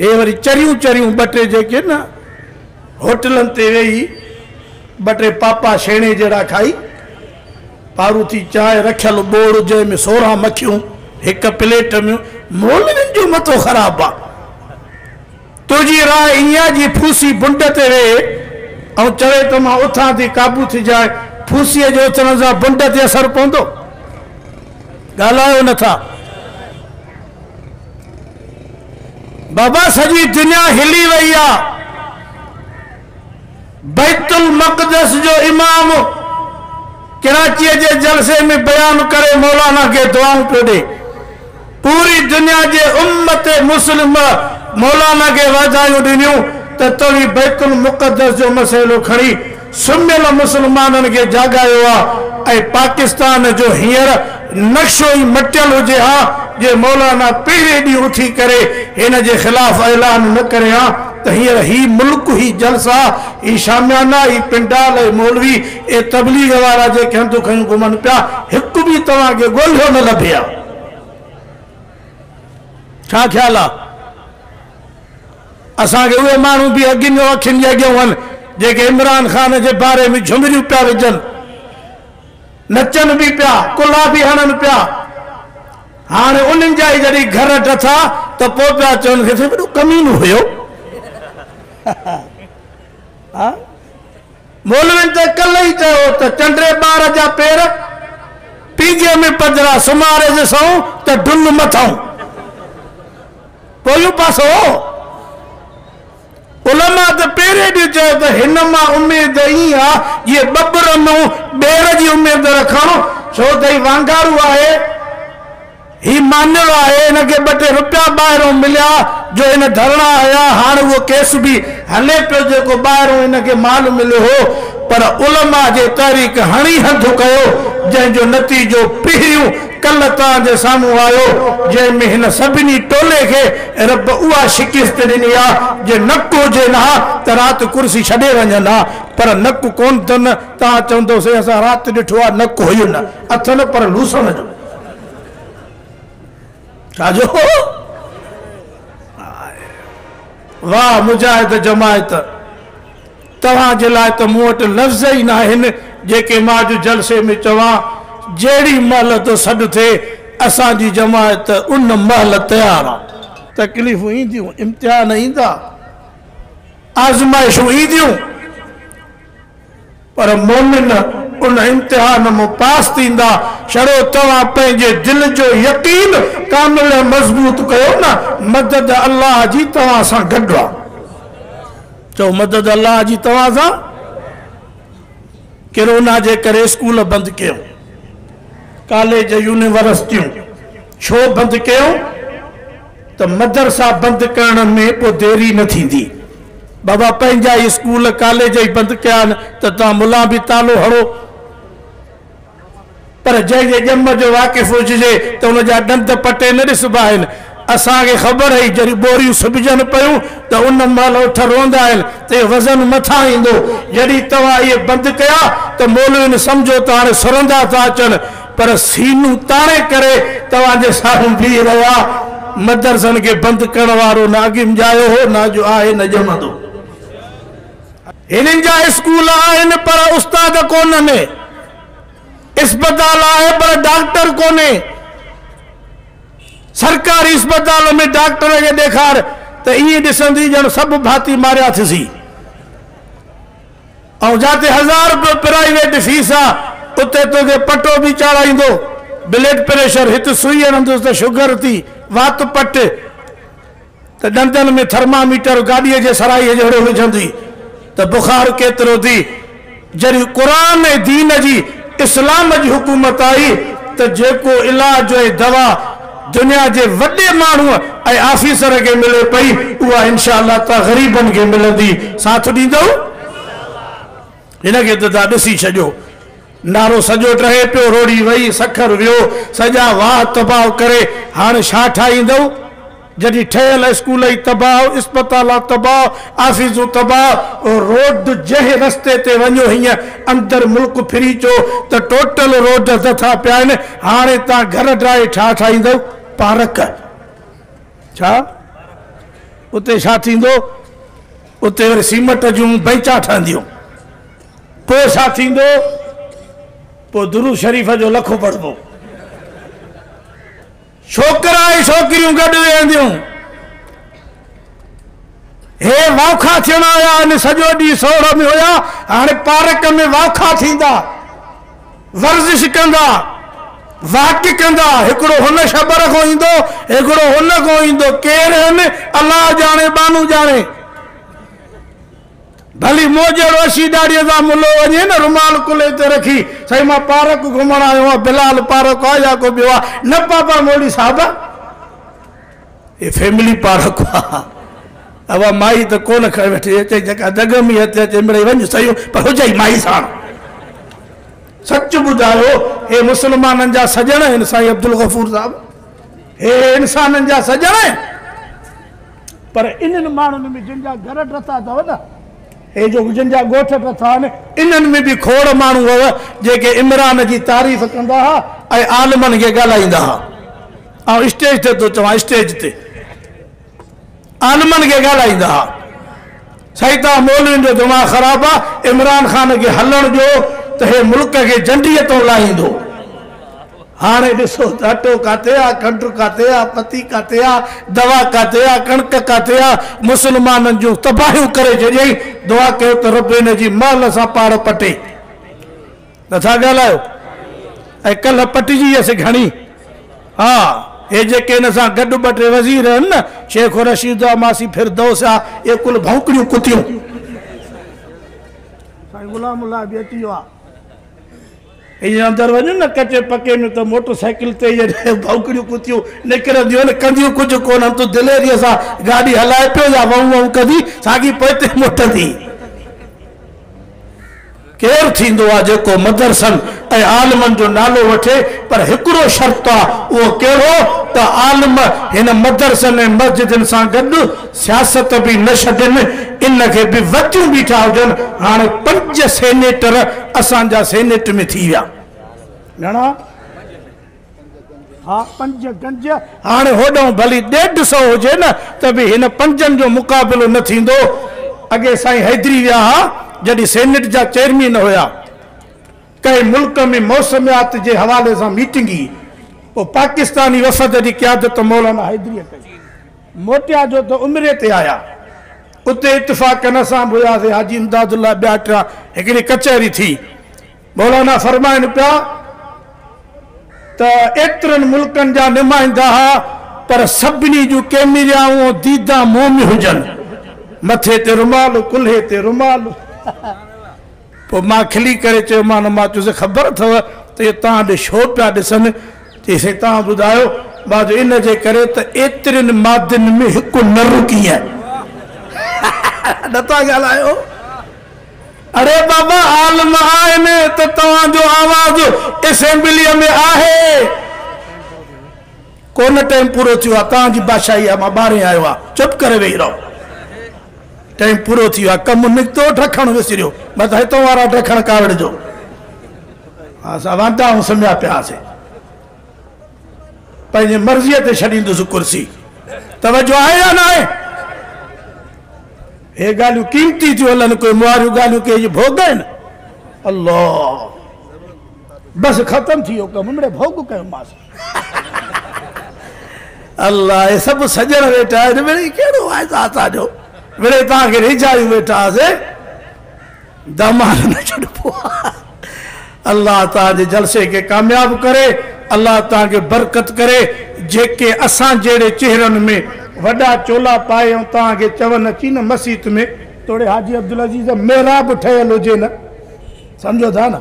हे वरी चरियूं चरियूं बटे जेके न होटलन ते वेही बटे पापा छेणे जड़ा खाई पारूथी चाय रखियल बोड़ जंहिंमें 16 मखियूं एक प्लेट में मौलविन जो मथो खराब आ तुझी राय इया जी फूसी बुंड ते वे और चवे तो मां उथा थी काबू थी जाए फूसी जो उथण सां बुंड ते असर पवंदो ॻाल्हायो नथा बाबा सजी दुनिया हिली वही आ बैतुल मक़दस जो इमाम कराची के जलसे में बयान करे मौलाना के दुआऊं पे दे पूरी दुनिया के उम्मत मुस्लिम मौलाना के वाधायूं दिनियूं तवी बैतुल मुक़दस जो मसइलो खड़ी सुमियल मुसलमानन के जागायो आ पाकिस्तान जो हियर नक्शो ही मटियल हुजे हा जे मौलाना पहिरे डी उठी करे इन जे खिलाफ ऐलान न करे हा त हियर ही मुल्क ही जलसा ही शामियाना ही पिंडाल मौलवी ए तबलीग वाला जे हंधु खयूं घुमन पिया हिकु भी तव्हां के गोल्हियो न लभिया छा ख्याल आ असा के उहे मानू भी अगिन अखिन जे अॻियां वन जेके इमरान खान के बारे में झुमरियूं पिया विझन नचन भी पिया कुल्ला भी हणन पिया हाँ उन्हनि जा ही जॾहिं घर डथा तो पोइ पिया चवनि खे वॾो कमीनो हुयो मौलविन त कल्ह ही चयो त चंडे ॿार जा पेर पीजे में पधरा सुमारे जे सऊं त ढुंग मथाऊं पोयूं पासो उलमा तो पेरे डी चयो त हिन मां उम्मीद ई आ ये बबर में बेर जी उम्मीद रखण छो त ही वांगारू आहे ही मानव है इनके बटे रुपया बाहरों मिलिया जो इन धरणा आया हाँ वो केस भी हले पे जो बाहरों इनके माल मिले हो पर उलमा जे तारीख हणी हथ कयो जंहिंजो नतीजो पहिरियों कल तव्हांजे साम्हूं आयो जंहिंमें हिन सभिनी टोले के रब उहा शिकिस्त ॾिनी आहे जे नक हुजे न त राति कुर्सी छॾे वञनि हा पर नक कोन अथनि तव्हां चवंदोसीं असां राति ॾिठो आहे नक हुयो न अथनि पर लूसण जो छाजो वाह मुजाहिद जमायत तव्हांजे लाइ त मूं वटि लफ़्ज़ ई न आहिनि जेके मां अॼु जलसे में चवां जहिड़ी महिल तो सॾु थिए असांजी जमायत उन महिल तयार आहे तकलीफ़ूं ईंदियूं इम्तिहान ईंदा आज़माइशूं ईंदियूं पर मोमिन उन इम्तिहान में पास थींदा छड़ो तव्हां पंहिंजे दिल जो यकीन कामिल मज़बूत कयो न मदद अल्लाह जी तव्हां सां गॾु आहे चओ मदद अल्लाह जी तव्हां सां कोरोना जे करे स्कूल बंदि कयूं कॉलेज यूनिवर्सिटियूं छो बंदि कयूं त मदरसा बंदि करण में पोइ देरी न थींदी बाबा पंहिंजा ही स्कूल कॉलेज ही बंदि कया आहिनि त तव्हां मुला भी तालो हड़ो पर जंहिंजे ॼम जो वाक़िफ़ हुजे त उनजा ॾंद पटे न ॾिसबा आहिनि असांखे ख़बर हुई जॾहिं बोरियूं सिबजनि पियूं त उन महिल उठ रोंदा आहिनि त वज़न मथां ईंदो जॾहिं तव्हां इहे बंदि कया त मौलविन सम्झो त हाणे सुरंदा था अचनि पर सीनूं ताणे करे तव्हांजे साम्हूं बीह रहिया मदरसनि खे बंदि करण वारो न अॻिमजायो हो न जो आहे न ॼमंदो हिननि जा स्कूल आहिनि पर उस्ताद कोन्हनि अस्पताल आहे पर डॉक्टर कोन्हे सरकारी अस्पताल में डॉक्टर खे ॾेखार त ईअं ॾिसंदी ॼण सभु भाती मारिया थिसी ऐं जिते 1000 रुपयो प्राइवेट फीस आहे उते तोखे पटो बि चाढ़ाईंदो ब्लड प्रेशर हिते सुई हणंदुसि त शुगर थी वात पट त ॾंदनि में थर्मामीटर गाॾीअ जे सराईअ जहिड़ो विझंदी त बुखार केतिरो थी जॾहिं क़ुरान ऐं दीन जी इस्लाम जी हुकूमत आई त जेको इलाज ऐं दवा दुनिया के वड्डे मानू ऐं ऑफिसर के मिले पई उहा इंशाअल्लाह त ग़रीबन के मिलंदी साथ ॾींदो हिनखे त तव्हां ॾिसी छॾियो नारो सॼो टहे पियो रोड़ी वही सखर वियो सॼा वाह तबाह करे हाणे छा ठाहींदो जॾहिं ठहियल स्कूल ई तबाह अस्पताल तबाह ऑफिसूं तबाह रोड जंहिं रस्ते ते वञो हीअं अंदर मुल्क फिरी चो त टोटल रोड नथा पिया आहिनि हाणे तव्हां घर ठाहे छा ठाहींदो पार्क छा उते छा थींदो, उते वरी सीमट जूं बेंचा ठहंदियूं, पोइ छा थींदो, पोइ दुरूद शरीफ़ जो लखो पढ़बो, छोकिरा ऐं छोकिरियूं गॾु वेहंदियूं। हे वाखा थियणा हुया, इन सॼो ॾींहुं सोढ़ में हुया, हाणे पार्क में वाखा थींदा, वर्जिश कंदा, वाक कंदा, हिकिड़ो हुन शबर खां ईंदो, हिकिड़ो हुन खां ईंदो, केरु आहिनि अलाह ॼाणे, बानू ॼाणे। भली मौज रोशी ॾाड़ीअ सां मुलो वञे न, रुमाल कुले ते रखी, साईं मां पार्क घुमण आयो आहियां, बिलाल पार्क आहे या को ॿियो आहे, न पापा मोड़ी साहब ये फैमिली पार्क आहे। अब माई त कोन खणी वेठी अचे, जेका दग में अचे अचे मिड़ई वञ सही, पर हुजे माई साण। सच ॿुधायो, हे मुस्लमाननि जा सजण आहिनि साईं अब्दुल गफूर साहब, हे इंसाननि जा सजण आहिनि, पर इन्हनि माण्हुनि में जिन जा घर ठता अथव न, हे जो जिन जा ॻोठ ठता आहिनि, इन्हनि में बि खोड़ माण्हू हुआ जेके इमरान जी तारीफ़ कंदा हुआ ऐं आलिमनि खे ॻाल्हाईंदा हुआ। ऐं स्टेज ते थो चवां, स्टेज ते आलिमनि खे ॻाल्हाईंदा हुआ। साईं तव्हां मौलवियुनि जो दिमाग़ ख़राबु आहे, इमरान ख़ान खे हलण जो त हे मुल्क खे जंडीअ तो लाहींदो। हाणे ॾिसो त अटो काथे आहे, खंड काथे आहे, पती काथे आहे, दवा काथे आहे, कणक काथे आहे, मुस्लमाननि जूं तबाहियूं करे छॾियईं। दुआ कयो त रब हिन जी महल सां पार पटे। नथा ॻाल्हायो? ऐं कल्ह पटिजी वियसि घणी। हा, हे जेके हिन सां गॾु ॿ टे वज़ीर आहिनि न, शेख रशीद मासी फिरदौस आहे, इहे कुल भौंकड़ियूं कुतियूं। साईं गुलाम अल्लाह बि अची वियो आहे, ईअं अंदरि वञो न कचे पके में त मोटरसाइकिल ते इहे भौंकड़ियूं कुतियूं निकिरंदियूं आहिनि, कंदियूं कुझु कोन, तूं दिलेरीअ सां गाॾी हलाए पियो या वऊं वऊं कंदी, साॻी पोइ ते मोटंदी। केरु थींदो आहे जेको मदरसनि ऐं आलिमनि जो नालो वठे, पर हिकिड़ो शर्त आहे, उहो कहिड़ो त आलिम हिन मदरसनि ऐं मस्जिदनि सां गॾु सियासत बि न छॾनि, इनखे बि वचियूं बीठा हुजनि। हाणे 5 सेनेटर असांजा सेनेट में थी विया, घणा? हा, 5 गंज। हाणे होॾो भली 150 हुजे न, त बि हिन 5 जो मुक़ाबिलो न थींदो। अॻे साईं हैदरी विया हा, जॾहिं सेनेट जा चेयरमैन हुया, कंहिं मुल्क में मौसमियात जे हवाले सां मीटिंग ई, पोइ पाकिस्तानी वफ़द जी क़यादत मौलाना हैदरीअ कई। मोटिया जो त उमिरे ते आया, उते इतफ़ाक़न असां बि हुयासीं, हाजी इमदादुल्ला ॿिया टिया, हिकिड़ी कचहरी थी। मौलाना फरमाइनि पिया त एतिरनि मुल्कनि जा नुमाइंदा हुआ, पर सभिनी जूं कैमरियाऊं दीदा मुंहं में हुजनि, मथे ते रुमाल, कुल्हे ते रुमाल। पोइ मां खिली करे चयो, मां चयोसि ख़बर अथव त इहे तव्हां ॾे छो पिया ॾिसनि? चईसि तव्हां ॿुधायो। मां जो इन जे करे त एतिरनि मादियुनि में हिकु नर कीअं। नथा ॻाल्हायो? अरे बाबा, आलिम आहिनि त तव्हांजो आवाज़ असेंबलीअ में आहे। कोन टाइम पूरो थियो आहे, तव्हांजी बादशाही आहे, मां ॿाहिरि आयो आहे, चुप करे वेही रहो। टाइम पूरो थी वियो आहे, कमु निकितो, ढकणु विसरियो, मत हितां वारा ढकणु कावड़ जो। असां वांदा ऐं सम्झा पियासीं, पंहिंजे मर्ज़ीअ ते छॾींदुसि कुर्सी। तवजो आहे या न आहे? हे ॻाल्हियूं क़ीमती थियूं हलनि, कोई मुआरियूं ॻाल्हियूं के भोग आहिनि। अल्लाह, बसि ख़तमु थी वियो कमु, मिड़े भोग कयोमांसि। अल्लाह, हे सभु सजण वेठा आहिनि, मिड़े कहिड़ो आहे असांजो, मिड़े तव्हांखे रिझायूं वेठा हुआसीं, दमाल न छॾिबो आहे। अल्लाह तव्हांजे जलसे खे कामयाबु करे, अल्लाह तव्हांखे बरकत करे। जेके असां जहिड़े चेहरनि में वॾा चोला पाए ऐं तव्हांखे चवनि अची न मस्जिद में तोड़े हाजी अब्दुल अज़ीज़ मेहराब ठहियल हुजे न, सम्झो था न,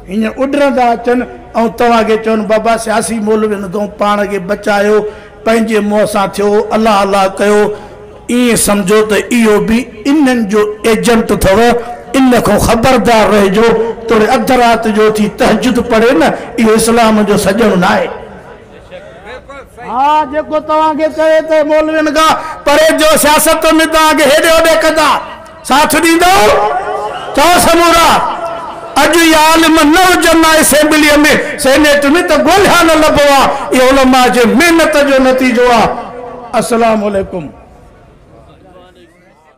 हीअं उॾरंदा अचनि ऐं तव्हांखे चवनि बाबा सियासी मौलवियुनि तूं पाण खे बचायो, पंहिंजे मुंहं सां थियो, अलाह अलाह कयो। ईअं सम्झो त इहो बि इन्हनि जो एजेंट अथव, इन खां ख़बरदार रहिजो। तोड़े अधु राति जो थी तहजुद पढ़े न, इहो इस्लाम जो सॼण न आहे। हा, जेको तव्हांखे चए त मौलवियुनि खां परे जो सियासत में तव्हांखे हेॾे होॾे कंदा, साथ ॾींदो? चओ समूरा, अॼु इहा आलिम न हुजनि असेंबलीअ में, सेनेट में, त ॻोल्हा न लभो आहे। इहो उलमा जे महिनत जो नतीजो आहे। अस्सलाम वालेकुम। वालेकुम।